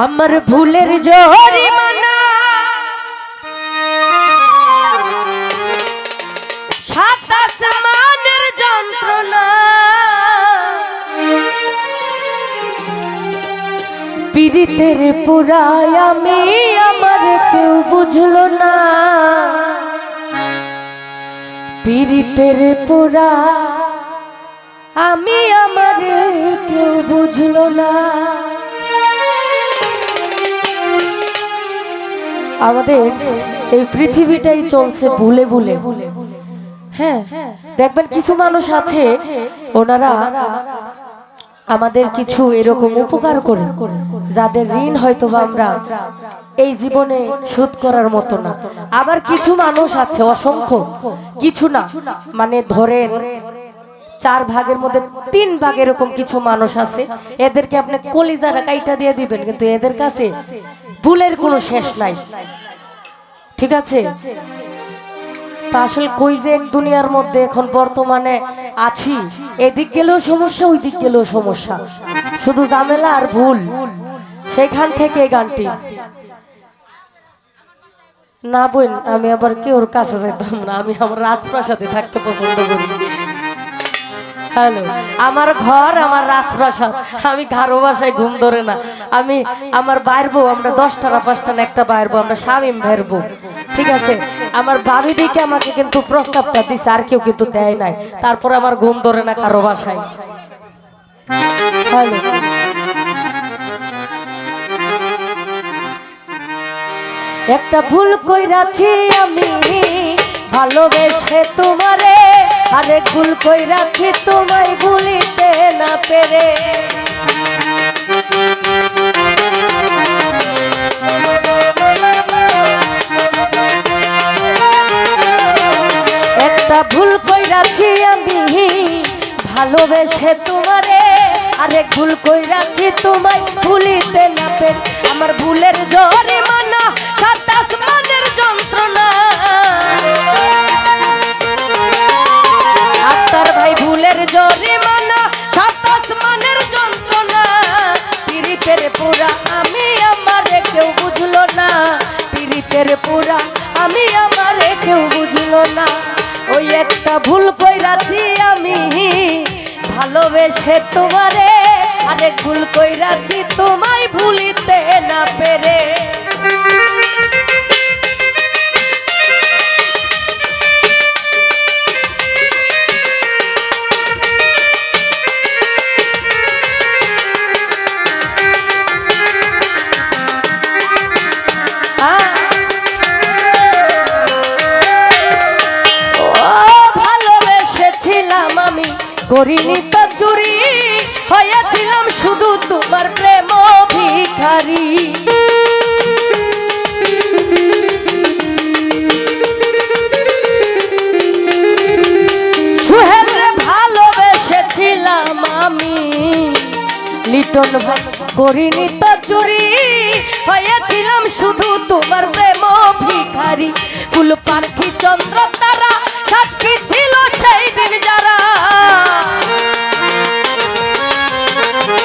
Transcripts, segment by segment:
আমার ভুলের জরিমানা সাত আসমানের যন্ত্রণা পীড়িতের পুরায় আমি আমার কেউ বুঝলো না পীড়িতের পুরা আমি আমার কেউ বুঝলো না। আমাদের এই পৃথিবীটাই চলছে ভুলে ভুলে। হ্যাঁ, দেখবেন কিছু মানুষ আছে ওনারা আমাদের কিছু এরকম উপকার করে যাদের ঋণ হয়তো আমরা এই জীবনে শোধ করার মতো না। আবার কিছু মানুষ আছে অসংখ্য, কিছু না মানে ধরেন 4 ভাগের মধ্যে 3 ভাগ এরকম কিছু মানুষ আছে, এদেরকে আপনি কলিজাটা কাইটা দিয়ে দিবেন কিন্তু এদের কাছে ভুলের কোনো শেষ নাই। ঠিক আছে, তা আসলে কই যে এক দুনিয়ার মধ্যে এখন বর্তমানে আছি, এদিক গেলেও সমস্যা ওই দিক গেলেও সমস্যা, শুধু ঝামেলা আর ভুল। সেখান থেকে এই গানটি না বোন, আমি আবার কেউর কাছে যেতাম না, আমি আমার রাজপ্রাসাদে থাকতে পছন্দ করি। হ্যালো, আমার ঘর আমার রাজপ্রাসাদ, আমি কারো বাসায় ঘুম ধরে না। আমি আমার বাইর বউ, আমরা 10টা না 5টা না একটা বাইর বউ, আমরা শামিম ভাইয়ের বউ। ঠিক আছে, আমার ভাবি দিকে আমাকে কিন্তু প্রস্তাবটা দিছে, আর কেউ কিন্তু দেয় নাই। তারপরে আমার ঘুম ধরে না কারো বাসায়। হ্যালো, একটা ভুল কইরাছি আমি ভালোবেসে তোমারে, আরেক ভুল কইরাছি তোমায় ভুলিতে না পেরে। একটা ভুল কইরাছি আমি ভালোবেসে তোমারে, আরেক ভুল কইরাছি তোমায় ভুলিতে না পেরে। আমার ভুলের জরিমানা সাত আসমানের যন্ত্রণা। আক্তার ভাই ভুলের জরিমানা সাত আসমানের যন্ত্রণা। পীড়িতের পুরা আমি আমারে কেউ বুঝলো না, পীড়িতের পুরা আমি আমারে কেউ বুঝলো না। ওই একটা ভুল কইরাছি আমি ভালোবেসে তোমারে, আরেক ভুল কইরাছি তোমায় ভুলিতে না পেরে। করিনি তো চুরি, হয়েছিলাম শুধু তোমার প্রেম ভিখারি। সুহেল রে ভালোবেসেছিলাম আমি লিটন ভাই, করিনি তো চুরি, হয়েছিলাম শুধু তোমার প্রেম ভিখারি। ফুল পাখি চন্দ্র তারা সাক্ষী ছিল সেই দিন যারা,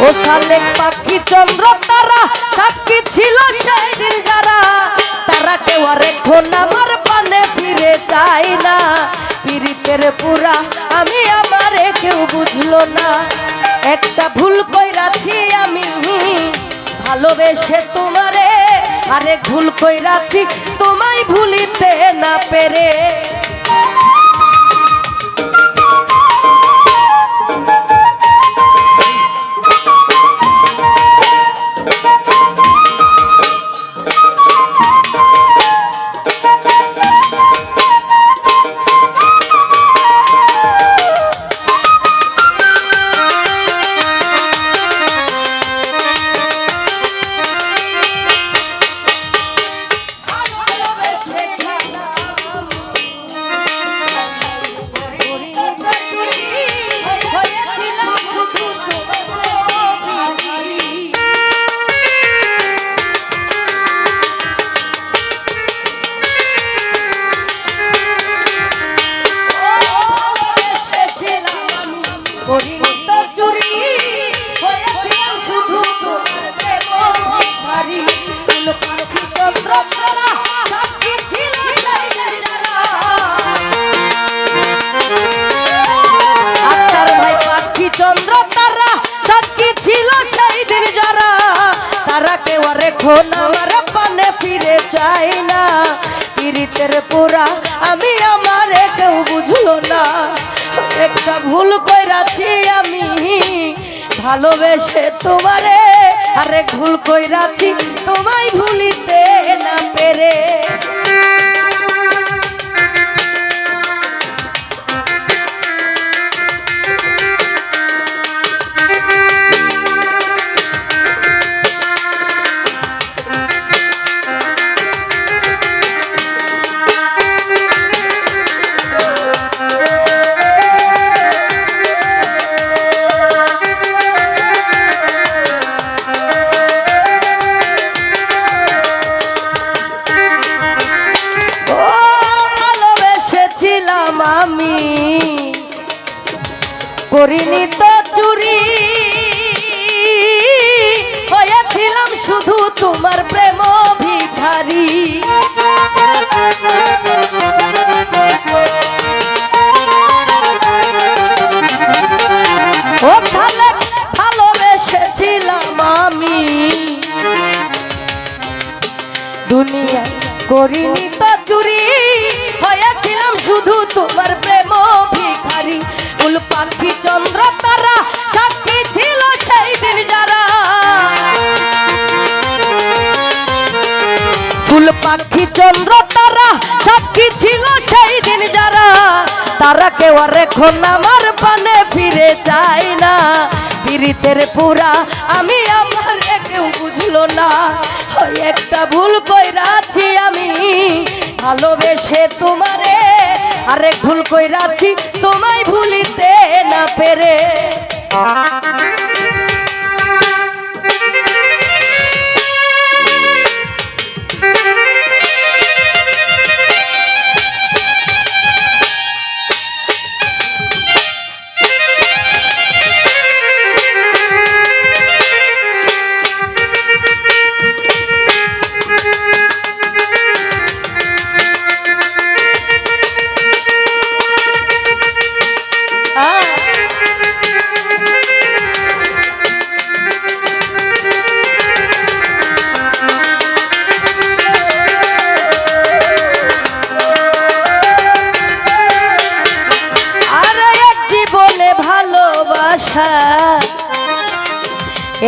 ও সালেক পাখি চন্দ্র তারা সাক্ষী ছিল সেই দিন যারা। তারা কেউ আর এখন আমার পানে ফিরে চায় না, পীড়িতের পুরা আমি আমারে কেউ বুঝলো না। একটা ভুল কইরাছি আমি ভালোবেসে তোমারে, আরেক ভুল কইরাছি তোমায় ভুলিতে না পেরে। ভুল কইরাছি আমি ভালোবেসে তোমারে, আরেক ভুল কইরাছি তোমায় ভুলিতে না পেরে। আমি করিনি তো চুরি, হয়েছিলাম শুধু তোমার প্রেম ভিখারি। ও তাহলে ভালোবেসেছিলাম আমি দুনিয়া করিনি তো চুরি, হয়েছিলাম শুধু তোমার প্রেম ভিখারি। ফুল পাখি চন্দ্র তারা সাক্ষী ছিল সেই দিন যারা, ফুল পাখি চন্দ্র তারা সাক্ষী ছিল সেই দিন যারা, তারা কেউ আর এখন আমার পানে ফিরে চায় না। পীড়িতের পুরা আমি আমার কেউ বুঝলো না, ওই একটা ভুল কইরাছি আমি ভালোবেসে তোমারে, আরেক ভুল কইরাছি তোমায় ভুলিতে না পেরে।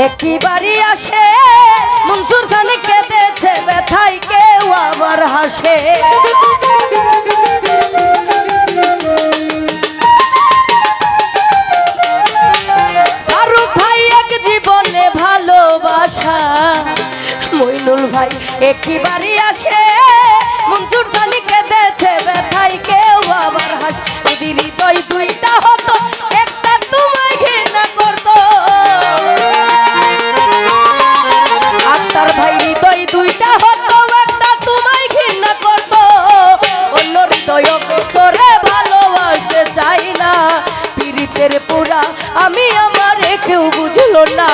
একই বাড়ি আসে মনসুর খান কেঁদেছে ব্যথায়, কেউ আবার হাসে। ফারুক ভাই এক জীবনে ভালোবাসা, মইনুল ভাই একই বাড়ি আসে মনসুর খান কেঁদেছে ব্যথায়, কেউ আবার হাসে। যদি হৃদয় দুইটা হতো একটা তোমায় ঘৃণা করতো, আক্তার ভাই হৃদয় দুইটা হতো একটা তোমায় ঘৃণা করতো, অন্য হৃদয় চোরে ভালোবাসতে চাই না। পীড়িতের পুরা আমি আমার কেউ বুঝলো না,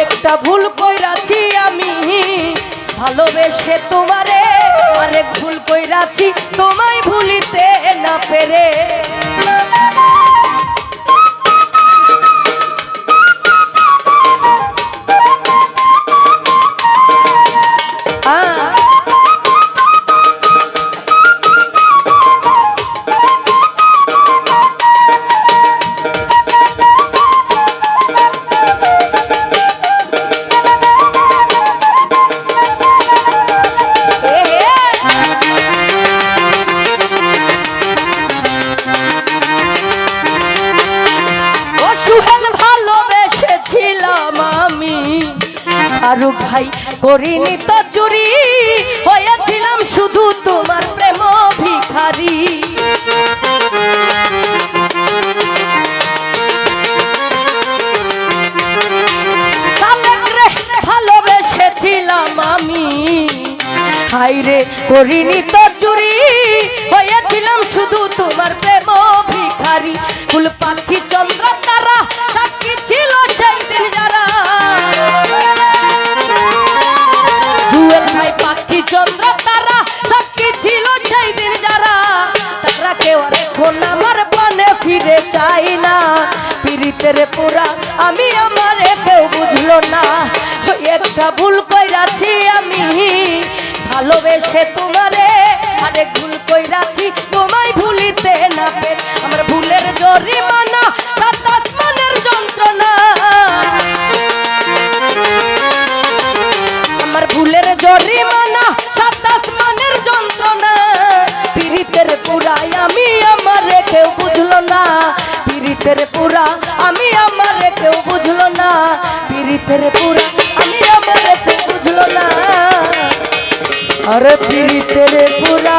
একটা ভুল কইরাছি আমি ভালোবেসে তোমারে, আরেক ভুল কইরাছি তোমায় ভুলিতে না পেরে। ফারুক ভাই করিনি তো চুরি, হয়েছিলাম শুধু তোমার প্রেম ভিখারি। ভালোবেসেছিলাম আমি হাইরে করিনি তো চুরি, হয়েছিলাম শুধু তোমার প্রেম ভিখারি। ফুল পাখি চন্দ্র তারা সাক্ষী ছিল সেই দিন যারা, জুয়েল ভাই পাখি চন্দ্র তারা সাক্ষী ছিল সেই দিন যারা, তারা কেউ আর এখন আমার পানে ফিরে চাই না। পীড়িতের পুরা আমি আমার কেউ বুঝলো না, একটা ভুল কইরাছি আমি ভালোবেসে তোমারে, আরে ভুল কইরাছি তোমায় ভুলিতে না পেরে আমার ভুলের জরিমানা সাত আসমানের যন্ত্রণা আমার ভুলের জরিমানা সাত আসমানের যন্ত্রণা পীড়িতের পুরাই আমি আমারে কেউ বুঝলো না পীড়িতের পুরা আমি আমারে কেউ বুঝলো না পীড়িতের পুরা আমি আমারে কেউ বুঝলো না আরে পীড়িতের পুরা